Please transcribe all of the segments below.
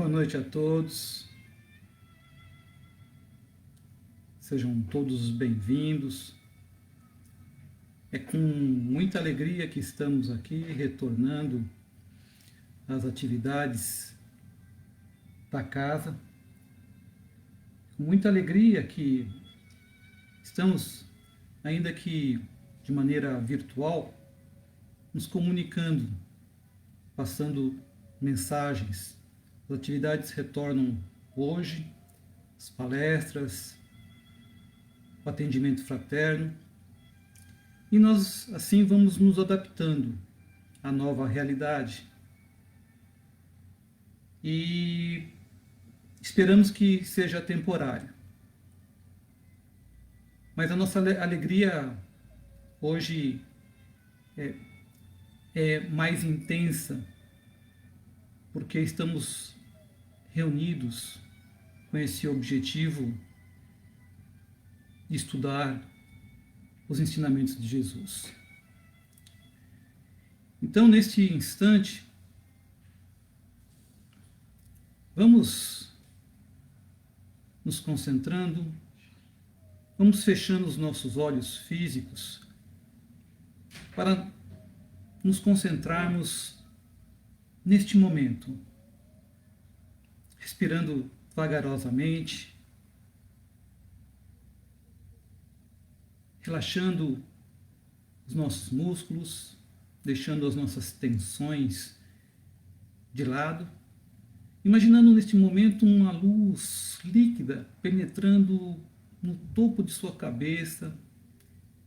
Boa noite a todos, sejam todos bem-vindos. É com muita alegria que estamos aqui retornando às atividades da casa. Com muita alegria que estamos, ainda que de maneira virtual, nos comunicando, passando mensagens. As atividades retornam hoje, as palestras, o atendimento fraterno, e nós assim vamos nos adaptando à nova realidade. E esperamos que seja temporário. Mas a nossa alegria hoje é mais intensa, porque estamos reunidos com esse objetivo de estudar os ensinamentos de Jesus. Então, neste instante, vamos nos concentrando, vamos fechando os nossos olhos físicos para nos concentrarmos neste momento, respirando vagarosamente, relaxando os nossos músculos, deixando as nossas tensões de lado, imaginando neste momento uma luz líquida penetrando no topo de sua cabeça,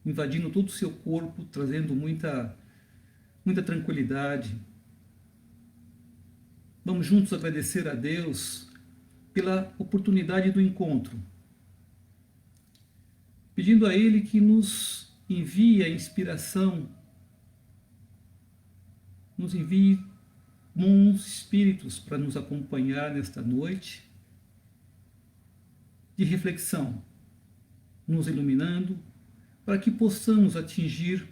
invadindo todo o seu corpo, trazendo muita tranquilidade. Vamos juntos agradecer a Deus pela oportunidade do encontro, pedindo a Ele que nos envie a inspiração, nos envie bons espíritos para nos acompanhar nesta noite de reflexão, nos iluminando para que possamos atingir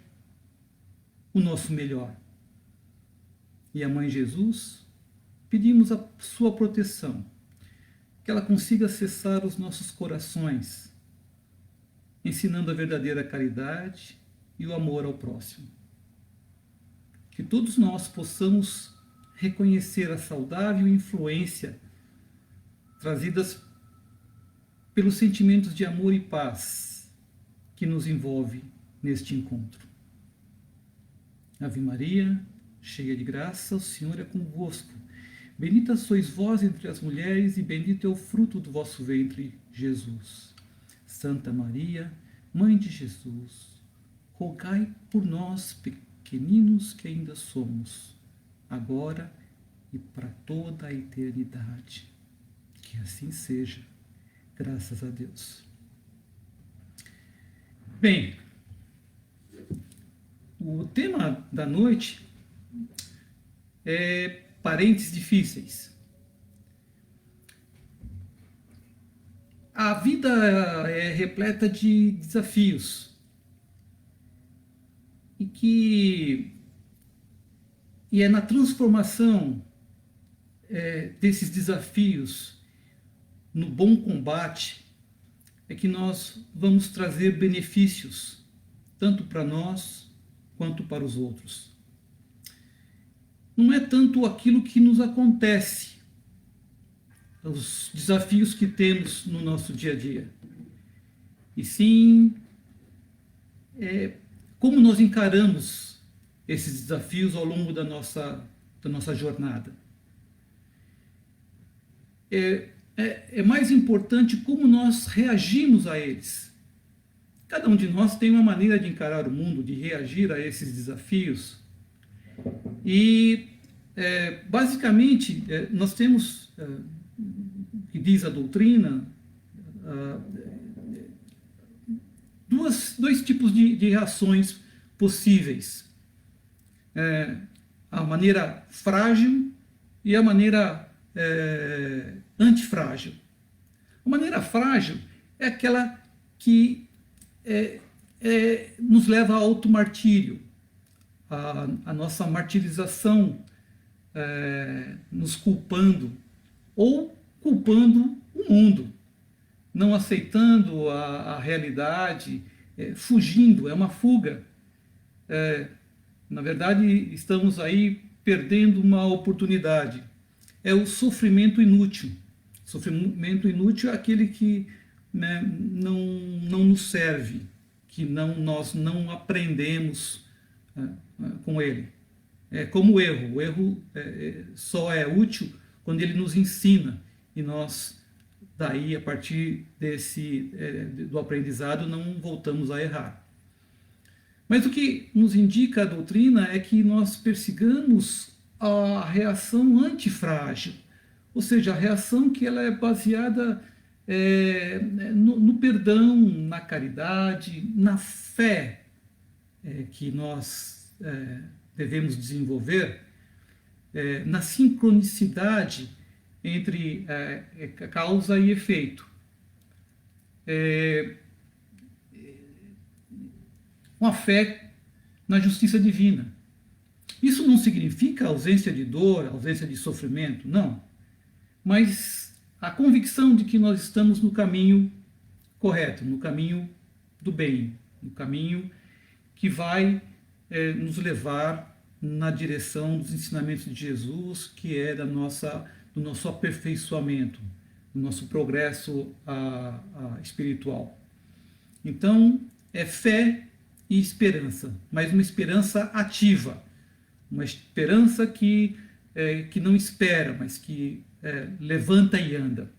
o nosso melhor. E a Mãe Jesus, pedimos a sua proteção, que ela consiga acessar os nossos corações, ensinando a verdadeira caridade e o amor ao próximo. Que todos nós possamos reconhecer a saudável influência trazidas pelos sentimentos de amor e paz que nos envolve neste encontro. Ave Maria, cheia de graça, o Senhor é convosco. Bendita sois vós entre as mulheres, e bendito é o fruto do vosso ventre, Jesus. Santa Maria, Mãe de Jesus, rogai por nós, pequeninos que ainda somos, agora e para toda a eternidade. Que assim seja, graças a Deus. Bem, o tema da noite é parentes difíceis. A vida é repleta de desafios e é na transformação desses desafios no bom combate é que nós vamos trazer benefícios tanto para nós quanto para os outros. Não é tanto aquilo que nos acontece, os desafios que temos no nosso dia a dia, e sim como nós encaramos esses desafios ao longo da nossa jornada. É mais importante como nós reagimos a eles. Cada um de nós tem uma maneira de encarar o mundo, de reagir a esses desafios. E, basicamente, nós temos, que diz a doutrina, dois tipos de reações possíveis. A maneira frágil e a maneira antifrágil. A maneira frágil é aquela que nos leva ao automartírio, a nossa martirização, nos culpando ou culpando o mundo, não aceitando a realidade, fugindo, é uma fuga. Na verdade, estamos aí perdendo uma oportunidade. É o sofrimento inútil. Sofrimento inútil é aquele que, né, não nos serve, que nós não aprendemos com ele. É como o erro. O erro só é útil quando ele nos ensina e nós, daí, a partir do aprendizado, não voltamos a errar. Mas o que nos indica a doutrina é que nós persigamos a reação antifrágil, ou seja, a reação que ela é baseada no perdão, na caridade, na fé que nós devemos desenvolver, na sincronicidade entre causa e efeito. Com a fé na justiça divina. Isso não significa ausência de dor, ausência de sofrimento, não. Mas a convicção de que nós estamos no caminho correto, no caminho do bem, no caminho que vai nos levar na direção dos ensinamentos de Jesus, que é do nosso aperfeiçoamento, do nosso progresso espiritual. Então, é fé e esperança, mas uma esperança ativa, uma esperança que não espera, mas que levanta e anda.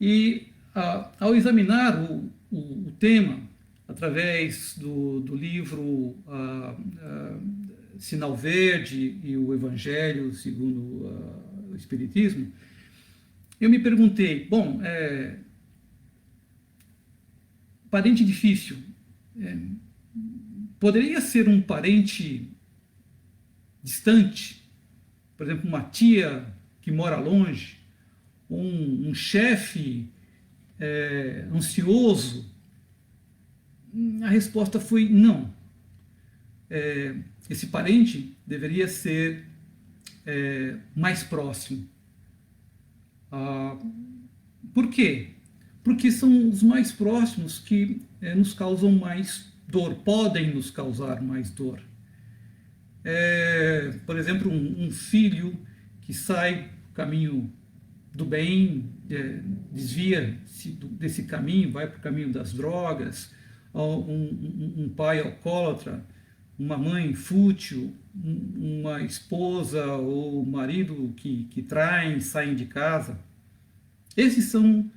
E ao examinar o tema, através do livro Sinal Verde e o Evangelho segundo o Espiritismo, eu me perguntei, bom, parente difícil, poderia ser um parente distante, por exemplo, uma tia que mora longe, um chefe ansioso? A resposta foi não. Esse parente deveria ser mais próximo. Por quê? Porque são os mais próximos que nos causam mais dor, podem nos causar mais dor. Por exemplo, um filho que sai do caminho do bem, desvia-se desse caminho, vai para o caminho das drogas, um pai alcoólatra, uma mãe fútil, uma esposa ou marido que traem, saem de casa. Esses são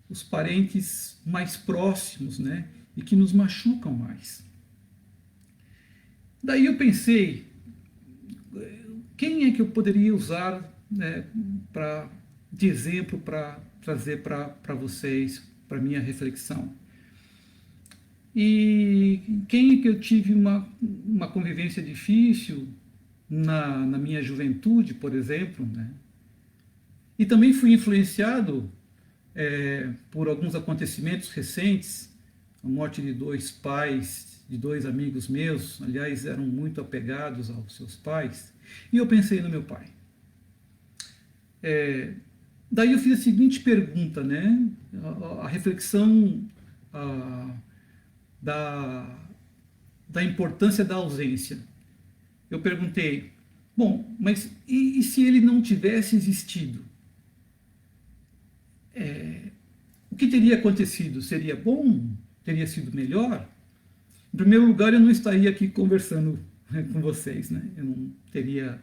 os parentes mais próximos, né? E que nos machucam mais. Daí eu pensei, quem é que eu poderia usar, né, de exemplo para trazer para vocês, para minha reflexão? E quem é que eu tive uma convivência difícil na minha juventude, por exemplo, né? E também fui influenciado por alguns acontecimentos recentes, a morte de 2 pais, de 2 amigos meus, aliás, eram muito apegados aos seus pais, e eu pensei no meu pai. Daí eu fiz a seguinte pergunta, né? A reflexão da importância da ausência. Eu perguntei, bom, mas e se ele não tivesse existido? O que teria acontecido? Seria bom? Teria sido melhor? Em primeiro lugar, eu não estaria aqui conversando com vocês, né? Eu não teria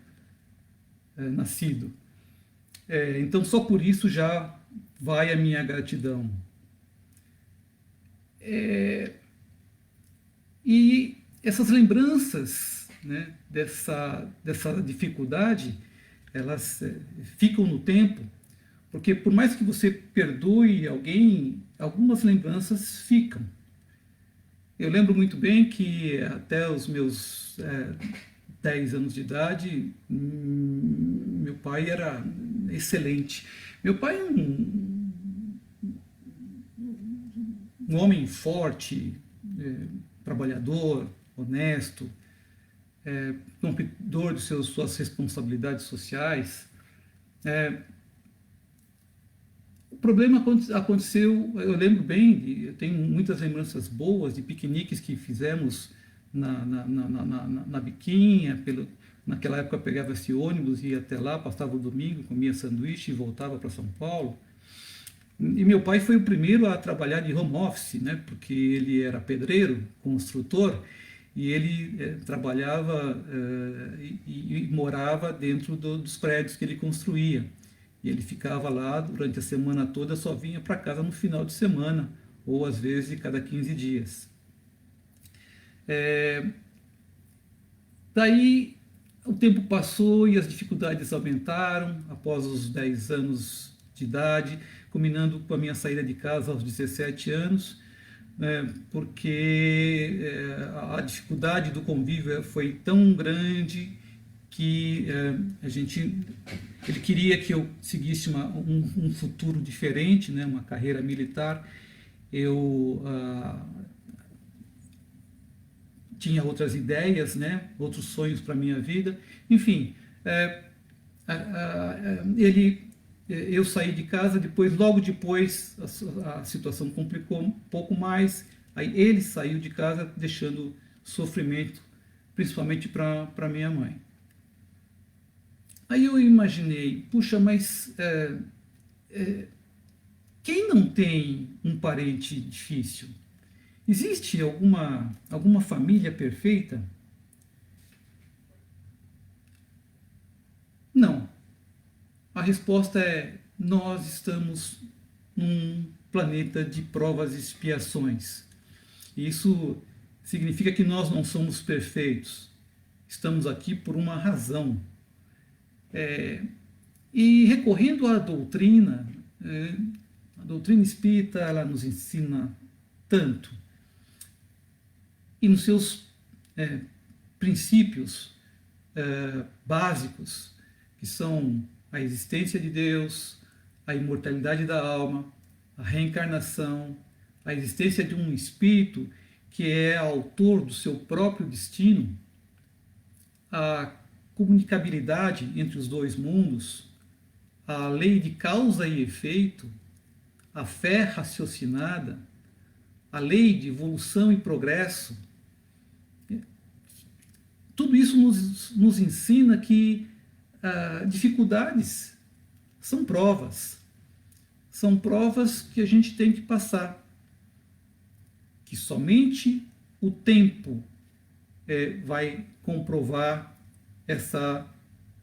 nascido. Então, só por isso já vai a minha gratidão. E essas lembranças, né, dessa dificuldade, elas ficam no tempo, porque por mais que você perdoe alguém, algumas lembranças ficam. Eu lembro muito bem que até os meus 10 anos de idade, meu pai era excelente. Meu pai é um homem forte, trabalhador, honesto, cumpridor de suas responsabilidades sociais. problema aconteceu, eu lembro bem, eu tenho muitas lembranças boas de piqueniques que fizemos na Biquinha, naquela época eu pegava esse ônibus, ia até lá, passava o domingo, comia sanduíche e voltava para São Paulo. E meu pai foi o primeiro a trabalhar de home office, né? Porque ele era pedreiro, construtor, e ele trabalhava e morava dentro dos prédios que ele construía. E ele ficava lá durante a semana toda, só vinha para casa no final de semana, ou às vezes de cada 15 dias. Daí o tempo passou e as dificuldades aumentaram após os 10 anos de idade, combinando com a minha saída de casa aos 17 anos, porque a dificuldade do convívio foi tão grande que ele queria que eu seguisse um futuro diferente, né, uma carreira militar. Eu tinha outras ideias, né, outros sonhos para a minha vida. Enfim, eu saí de casa, logo depois a situação complicou um pouco mais, aí ele saiu de casa deixando sofrimento, principalmente para minha mãe. Aí eu imaginei, puxa, mas quem não tem um parente difícil? Existe alguma família perfeita? Não. A resposta é: nós estamos num planeta de provas e expiações. Isso significa que nós não somos perfeitos. Estamos aqui por uma razão. E recorrendo à doutrina, a doutrina espírita, ela nos ensina tanto. E nos seus princípios básicos, que são a existência de Deus, a imortalidade da alma, a reencarnação, a existência de um espírito que é autor do seu próprio destino, a comunicabilidade entre os dois mundos, a lei de causa e efeito, a fé raciocinada, a lei de evolução e progresso. Tudo isso nos ensina que dificuldades são provas que a gente tem que passar, que somente o tempo vai comprovar essa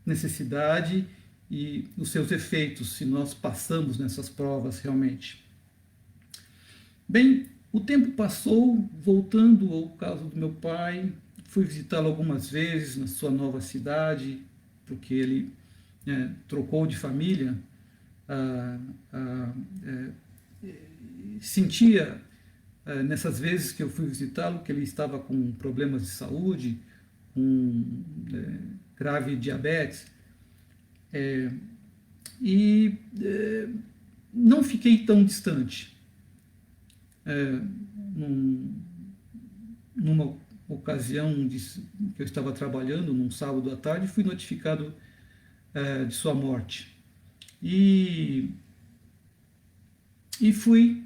necessidade e os seus efeitos, se nós passamos nessas provas realmente. Bem, o tempo passou, voltando ao caso do meu pai, fui visitá-lo algumas vezes na sua nova cidade, porque ele trocou de família, sentia nessas vezes que eu fui visitá-lo que ele estava com problemas de saúde, com grave diabetes, e não fiquei tão distante. Numa ocasião que eu estava trabalhando, num sábado à tarde, fui notificado de sua morte. E fui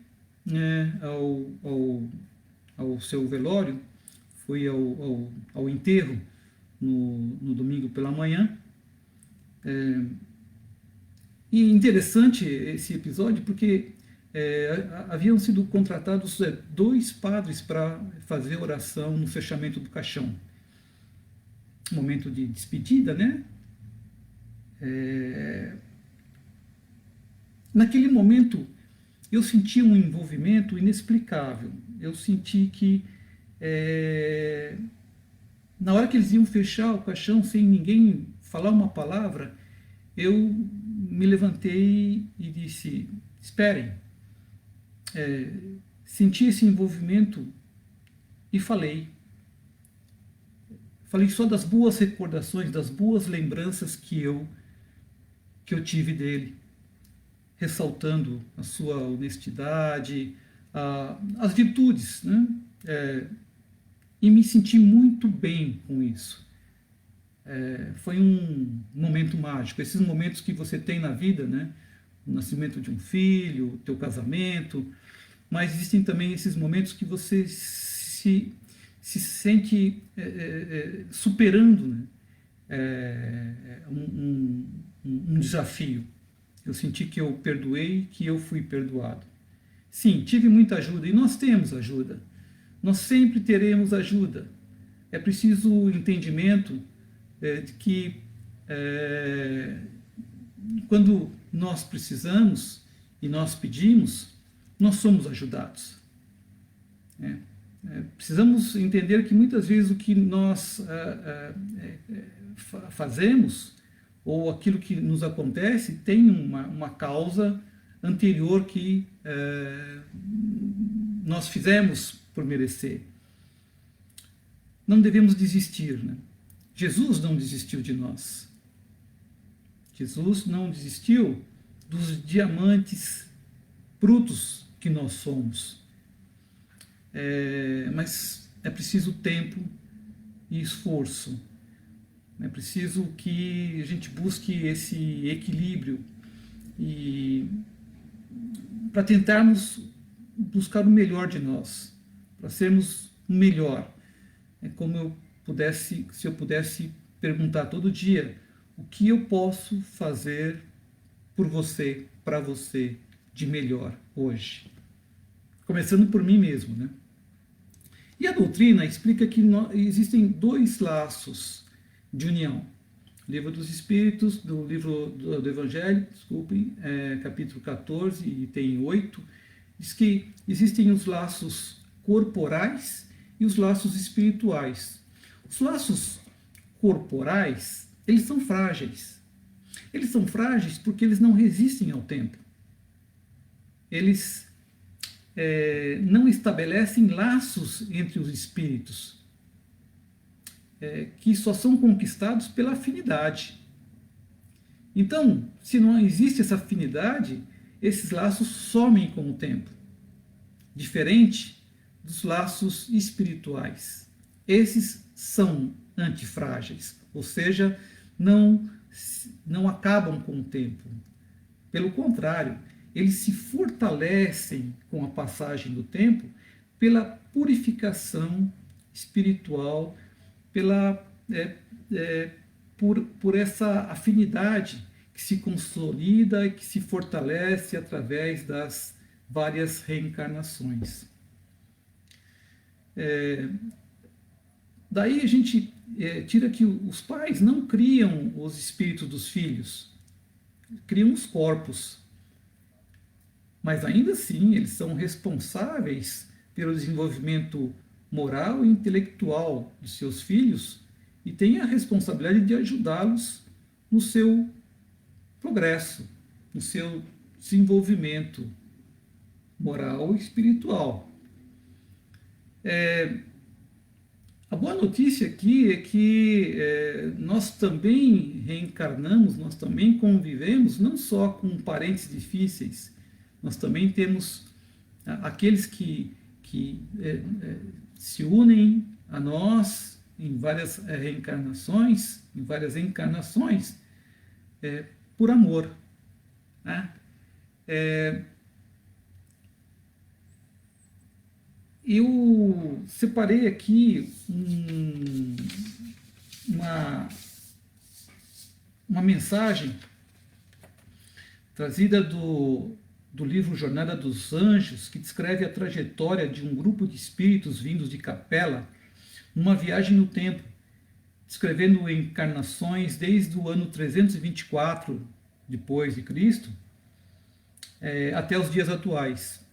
ao seu velório, fui ao enterro no domingo pela manhã. E interessante esse episódio porque haviam sido contratados 2 padres para fazer oração no fechamento do caixão. Momento de despedida, né? Naquele momento eu senti um envolvimento inexplicável. Eu senti que na hora que eles iam fechar o caixão sem ninguém falar uma palavra, eu me levantei e disse: esperem. Senti esse envolvimento e falei só das boas recordações, das boas lembranças que eu tive dele, ressaltando a sua honestidade, as virtudes, né? E me senti muito bem com isso. Foi um momento mágico, esses momentos que você tem na vida, né? o nascimento de um filho, o teu casamento, mas existem também esses momentos que você se sente superando, né? Um desafio. Eu senti que eu perdoei, que eu fui perdoado. Sim, tive muita ajuda e nós temos ajuda. Nós sempre teremos ajuda. É preciso entendimento de que quando nós precisamos e nós pedimos, nós somos ajudados. Precisamos entender que muitas vezes o que nós fazemos ou aquilo que nos acontece tem uma causa anterior que nós fizemos por merecer. Não devemos desistir, né? Jesus não desistiu de nós. Jesus não desistiu dos diamantes brutos que nós somos. Mas é preciso tempo e esforço. É preciso que a gente busque esse equilíbrio e para tentarmos buscar o melhor de nós, para sermos o melhor. É como se eu pudesse perguntar todo dia: o que eu posso fazer por você, para você, de melhor hoje? Começando por mim mesmo, né? E a doutrina explica que existem dois laços de união. Livro dos Espíritos, do livro do Evangelho, desculpem, capítulo 14, e tem 8, diz que existem os laços corporais e os laços espirituais. Os laços corporais, eles são frágeis. Eles são frágeis porque eles não resistem ao tempo. Eles não estabelecem laços entre os espíritos, que só são conquistados pela afinidade. Então, se não existe essa afinidade, esses laços somem com o tempo. Diferente dos laços espirituais. Esses são antifrágeis, ou seja, não acabam com o tempo. Pelo contrário, eles se fortalecem com a passagem do tempo pela purificação espiritual, por essa afinidade que se consolida e que se fortalece através das várias reencarnações. Daí a gente tira que os pais não criam os espíritos dos filhos, criam os corpos. Mas ainda assim, eles são responsáveis pelo desenvolvimento moral e intelectual dos seus filhos e têm a responsabilidade de ajudá-los no seu progresso, no seu desenvolvimento moral e espiritual. A boa notícia aqui é que nós também reencarnamos, nós também convivemos, não só com parentes difíceis, nós também temos aqueles que se unem a nós em várias reencarnações, em várias encarnações, por amor. Né? Eu separei aqui uma mensagem trazida do livro Jornada dos Anjos, que descreve a trajetória de um grupo de espíritos vindos de Capela numa viagem no tempo, descrevendo encarnações desde o ano 324 depois de Cristo até os dias atuais.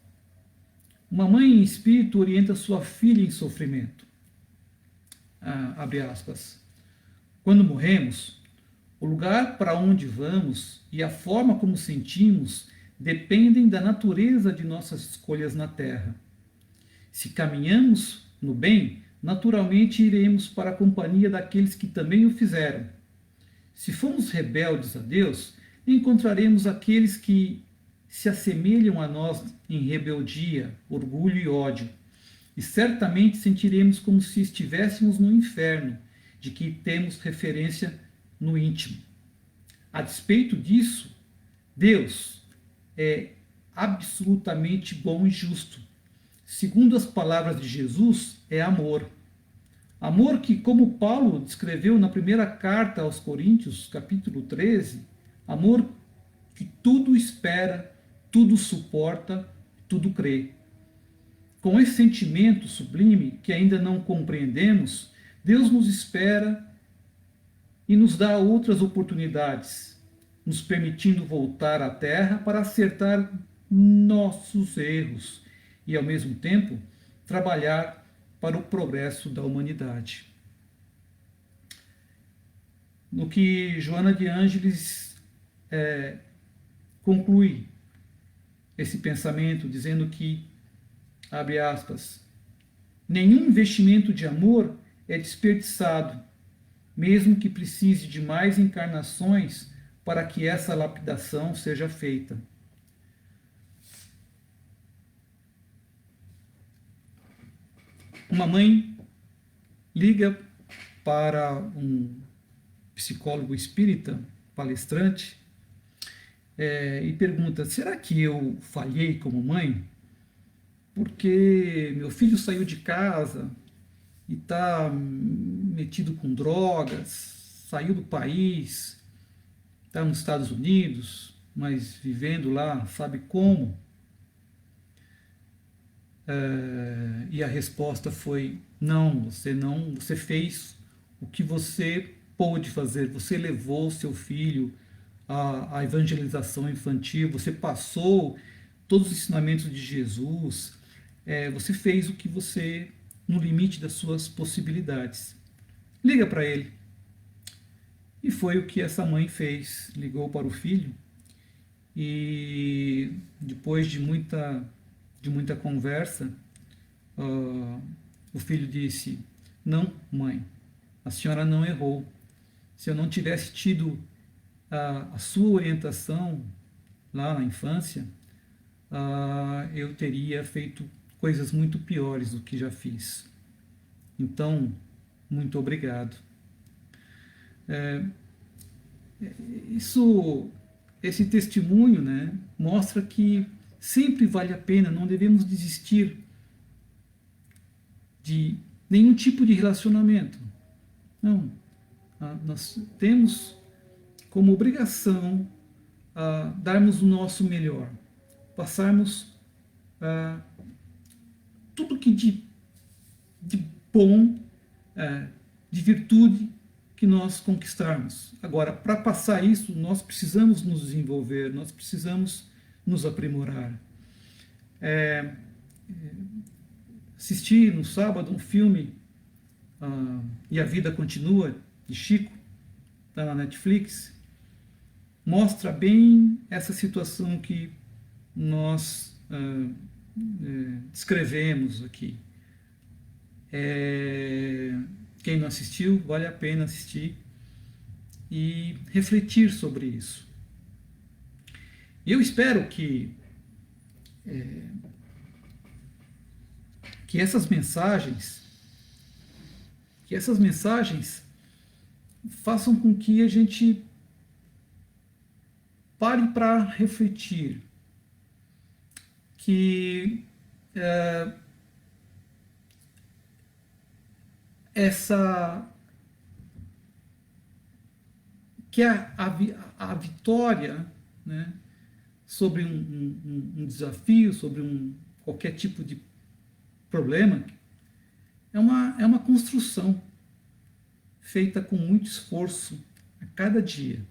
Uma mãe em espírito orienta sua filha em sofrimento. Abre aspas. Quando morremos, o lugar para onde vamos e a forma como sentimos dependem da natureza de nossas escolhas na Terra. Se caminhamos no bem, naturalmente iremos para a companhia daqueles que também o fizeram. Se formos rebeldes a Deus, encontraremos aqueles que se assemelham a nós em rebeldia, orgulho e ódio, e certamente sentiremos como se estivéssemos no inferno, de que temos referência no íntimo. A despeito disso, Deus, é absolutamente bom e justo. Segundo as palavras de Jesus, é amor. Amor que, como Paulo descreveu na primeira carta aos Coríntios, capítulo 13, amor que tudo espera, tudo suporta, tudo crê. Com esse sentimento sublime que ainda não compreendemos, Deus nos espera e nos dá outras oportunidades, nos permitindo voltar à Terra para acertar nossos erros e, ao mesmo tempo, trabalhar para o progresso da humanidade. No que Joana de Ângeles conclui esse pensamento, dizendo que, abre aspas, nenhum investimento de amor é desperdiçado, mesmo que precise de mais encarnações para que essa lapidação seja feita. Uma mãe liga para um psicólogo espírita, palestrante, e pergunta: será que eu falhei como mãe? Porque meu filho saiu de casa e está metido com drogas, saiu do país, está nos Estados Unidos, mas vivendo lá, sabe como? E a resposta foi: não, você fez o que você pôde fazer, você levou seu filho à evangelização infantil, você passou todos os ensinamentos de Jesus, você fez o que você, no limite das suas possibilidades. Liga para ele. E foi o que essa mãe fez, ligou para o filho e depois de muita conversa, o filho disse: não, mãe, a senhora não errou. Se eu não tivesse tido a sua orientação lá na infância, eu teria feito coisas muito piores do que já fiz. Então, muito obrigado. Esse testemunho, né, mostra que sempre vale a pena, não devemos desistir de nenhum tipo de relacionamento. Não. Nós temos como obrigação darmos o nosso melhor, passarmos tudo que de bom, de virtude que nós conquistarmos. Agora, para passar isso, nós precisamos nos desenvolver, nós precisamos nos aprimorar. Assisti no sábado um filme, E a Vida Continua, de Chico, está na Netflix. Mostra bem essa situação que nós descrevemos aqui. Quem não assistiu, vale a pena assistir e refletir sobre isso. E eu espero que essas mensagens façam com que a gente pare para refletir, que a vitória, né, sobre um desafio, sobre qualquer tipo de problema, é uma construção feita com muito esforço a cada dia.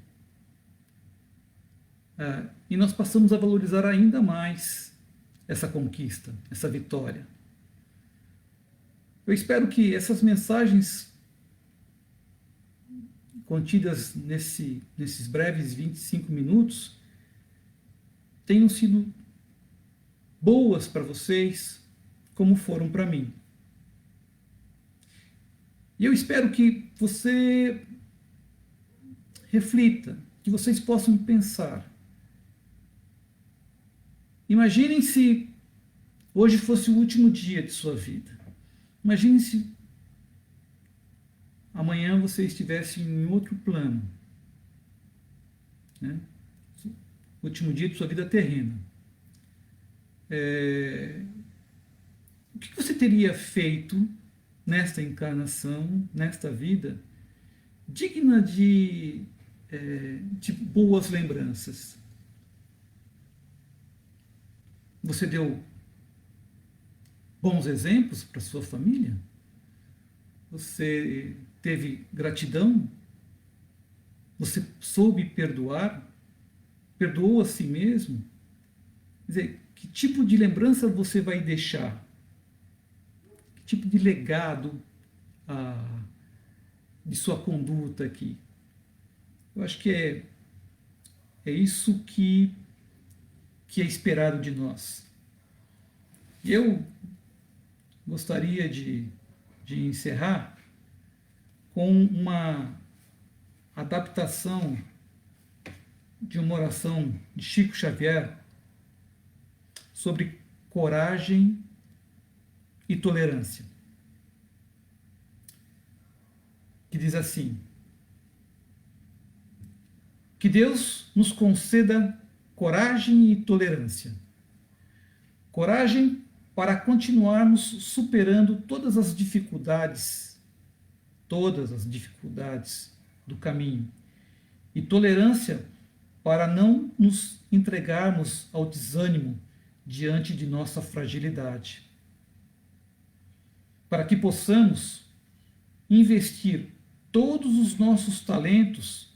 E nós passamos a valorizar ainda mais essa conquista, essa vitória. Eu espero que essas mensagens contidas nesses breves 25 minutos tenham sido boas para vocês, como foram para mim. E eu espero que você reflita, que vocês possam pensar. Imaginem se hoje fosse o último dia de sua vida. Imagine se amanhã você estivesse em outro plano, né? último dia de sua vida terrena. O que você teria feito nesta encarnação, nesta vida, digna de boas lembranças? Você deu bons exemplos para sua família? Você teve gratidão? Você soube perdoar? Perdoou a si mesmo? Quer dizer, que tipo de lembrança você vai deixar? Que tipo de legado de sua conduta aqui? Eu acho que é isso que é esperado de nós. E eu gostaria de encerrar com uma adaptação de uma oração de Chico Xavier sobre coragem e tolerância, que diz assim: que Deus nos conceda coragem e tolerância. Coragem para continuarmos superando todas as dificuldades do caminho. E tolerância para não nos entregarmos ao desânimo diante de nossa fragilidade. Para que possamos investir todos os nossos talentos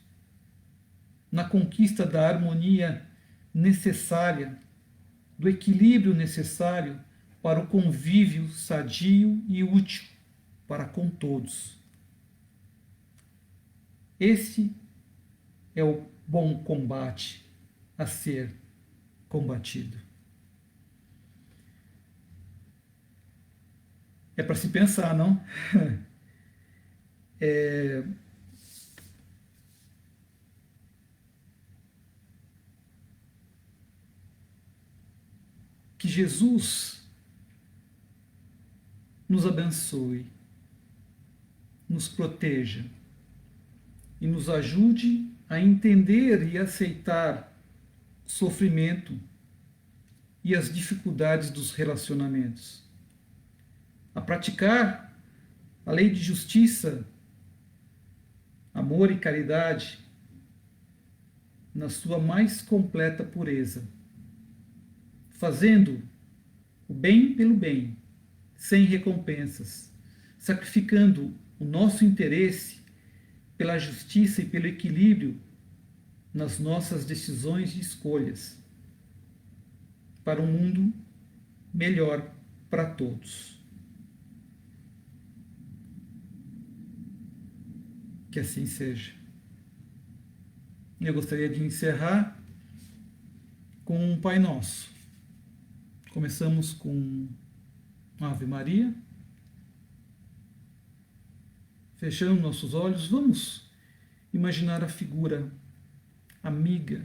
na conquista da harmonia necessária, do equilíbrio necessário para o convívio sadio e útil para com todos. Esse é o bom combate a ser combatido. É para se pensar, não? Que Jesus nos abençoe, nos proteja e nos ajude a entender e aceitar o sofrimento e as dificuldades dos relacionamentos, a praticar a lei de justiça, amor e caridade na sua mais completa pureza, fazendo o bem pelo bem, sem recompensas, sacrificando o nosso interesse pela justiça e pelo equilíbrio nas nossas decisões e escolhas, para um mundo melhor para todos. Que assim seja. Eu gostaria de encerrar com um Pai Nosso. Começamos com Ave Maria. Fechando nossos olhos, vamos imaginar a figura amiga,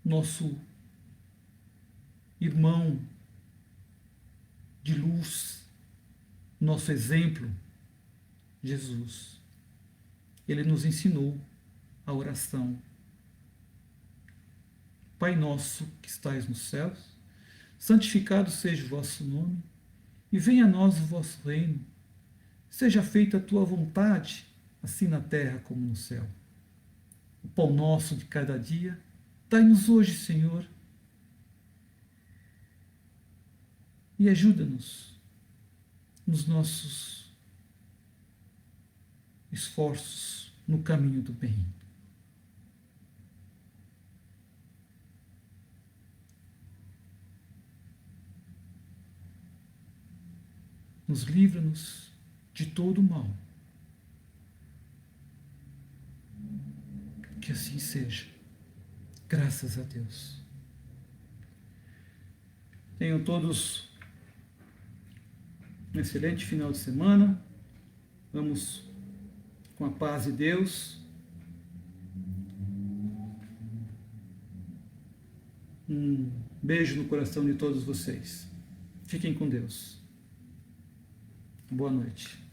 nosso irmão de luz, nosso exemplo, Jesus. Ele nos ensinou a oração. Pai nosso que estais nos céus, santificado seja o vosso nome, e venha a nós o vosso reino. Seja feita a tua vontade, assim na terra como no céu. O pão nosso de cada dia, dai-nos hoje, Senhor, e ajuda-nos nos nossos esforços no caminho do bem. Nos livra-nos de todo o mal. Que assim seja. Graças a Deus. Tenham todos um excelente final de semana. Vamos com a paz de Deus. Um beijo no coração de todos vocês. Fiquem com Deus. Boa noite.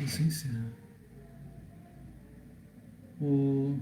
você encerra. O